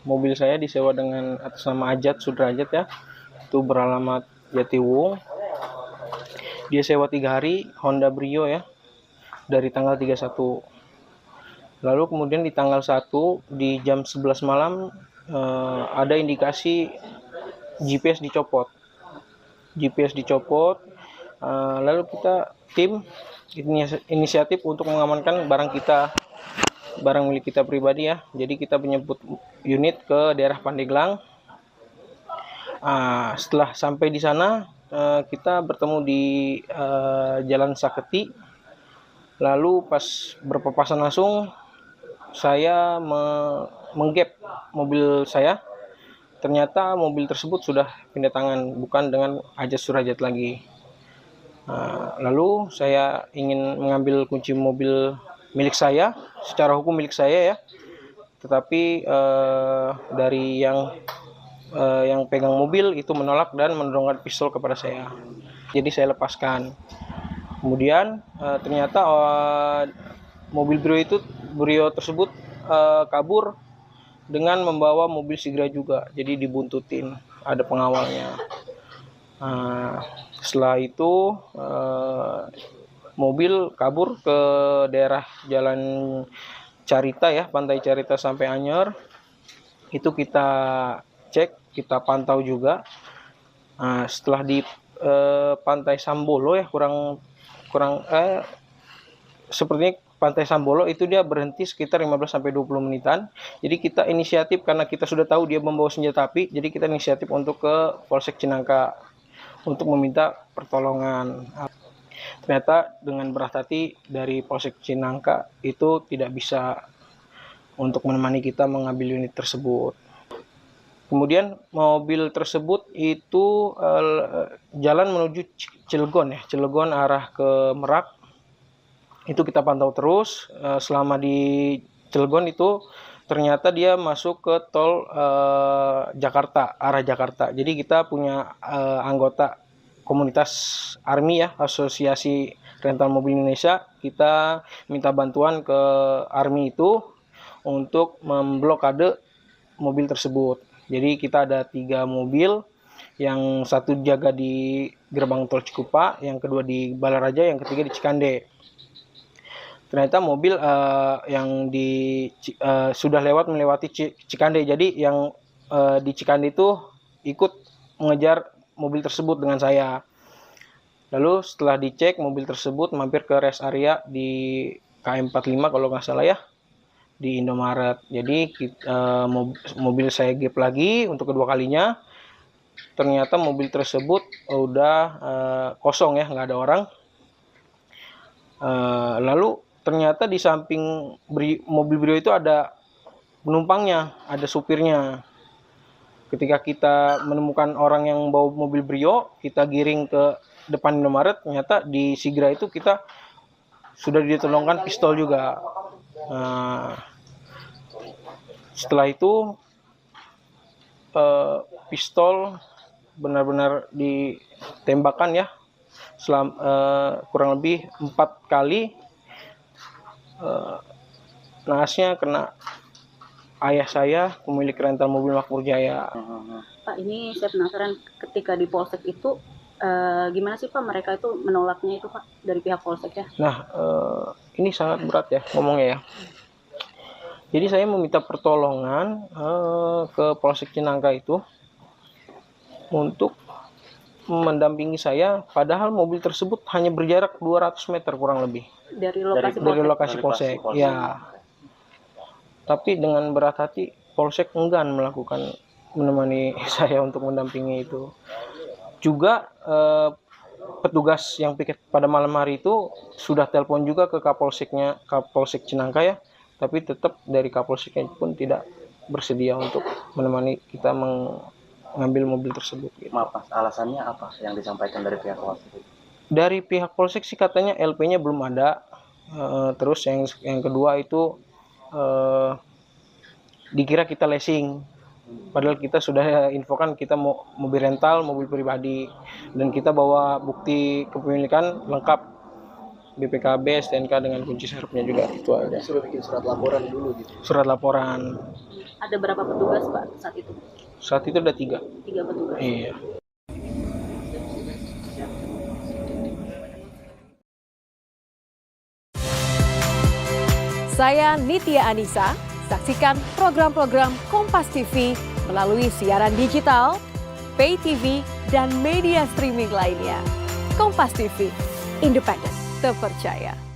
Mobil saya disewa dengan atas nama Ajat Sudrajat ya, itu beralamat Jatiwung. Dia sewa 3 hari Honda Brio ya, dari tanggal 31. Lalu kemudian di tanggal 1 di jam 11 malam ada indikasi GPS dicopot. Lalu kita tim inisiatif untuk mengamankan barang milik kita pribadi ya. Jadi kita menjemput unit ke daerah Pandeglang. Setelah sampai di sana kita bertemu di Jalan Saketi. Lalu pas berpapasan langsung saya menggap mobil saya. Ternyata mobil tersebut sudah pindah tangan, bukan dengan Ajat Surajat lagi. Lalu saya ingin mengambil kunci mobil milik saya, secara hukum milik saya ya. Tetapi dari yang pegang mobil itu menolak dan mendorongkan pistol kepada saya. Jadi saya lepaskan. Kemudian ternyata mobil Brio tersebut kabur dengan membawa mobil Sigra juga, jadi dibuntutin, ada pengawalnya. Setelah itu mobil kabur ke daerah Jalan Carita ya, Pantai Carita sampai Anyer. Itu kita cek, kita pantau juga. Setelah di Pantai Sambolo ya, sepertinya Pantai Sambolo itu dia berhenti sekitar 15-20 menitan. Jadi kita inisiatif, karena kita sudah tahu dia membawa senjata api, jadi kita inisiatif untuk ke Polsek Cinangka untuk meminta pertolongan. Ternyata dengan berat hati dari Polsek Cinangka itu tidak bisa untuk menemani kita mengambil unit tersebut. Kemudian mobil tersebut itu jalan menuju Cilegon arah ke Merak. Itu kita pantau terus. Selama di Cilegon itu ternyata dia masuk ke tol Jakarta, arah Jakarta. Jadi kita punya anggota komunitas ARMI ya, Asosiasi Rental Mobil Indonesia. Kita minta bantuan ke ARMI itu untuk memblokade mobil tersebut. Jadi kita ada 3 mobil, yang satu jaga di gerbang tol Cikupa, yang kedua di Balaraja, yang ketiga di Cikande. Ternyata mobil yang sudah melewati Cikande. Jadi yang di Cikande itu ikut mengejar mobil tersebut dengan saya. Lalu setelah dicek, mobil tersebut mampir ke rest area di KM45 kalau nggak salah ya, di Indomaret. Jadi mobil saya gap lagi untuk kedua kalinya. Ternyata mobil tersebut udah kosong ya, nggak ada orang. Lalu ternyata di samping mobil Brio itu ada penumpangnya, ada supirnya. Ketika kita menemukan orang yang bawa mobil Brio, kita giring ke depan Indomaret, ternyata di Sigra itu kita sudah ditolongkan pistol juga. Setelah itu pistol benar-benar ditembakkan ya, kurang lebih 4 kali. Naasnya kena ayah saya, pemilik rental mobil Makmur Jaya. Pak, ini saya penasaran, ketika di Polsek itu gimana sih Pak, mereka itu menolaknya itu Pak, dari pihak Polsek ya? Nah, ini sangat berat ya ngomongnya ya. Jadi saya meminta pertolongan ke Polsek Cinangka itu untuk mendampingi saya, padahal mobil tersebut hanya berjarak 200 meter kurang lebih dari lokasi Polsek. Ya. Tapi dengan berat hati Polsek enggan menemani saya untuk mendampingi itu. Juga petugas yang piket pada malam hari itu sudah telepon juga ke Kapolsek Cinangka ya, tapi tetap dari Kapolseknya pun tidak bersedia untuk menemani kita mengambil mobil tersebut. Gitu. Maaf, alasannya apa yang disampaikan dari pihak Polsek? Dari pihak Polsek sih katanya LP-nya belum ada. Terus yang kedua itu dikira kita lesing. Padahal kita sudah infokan kita mau mobil rental, mobil pribadi, dan kita bawa bukti kepemilikan lengkap, BPKB, STNK dengan kunci serepnya juga. Itu aja. Sudah bikin surat laporan dulu gitu. Surat laporan. Ada berapa petugas Pak saat itu? Saat itu ada 3. 3 petugas. Iya. Saya Nitya Anissa, saksikan program-program Kompas TV melalui siaran digital, pay TV, dan media streaming lainnya. Kompas TV, independen, terpercaya.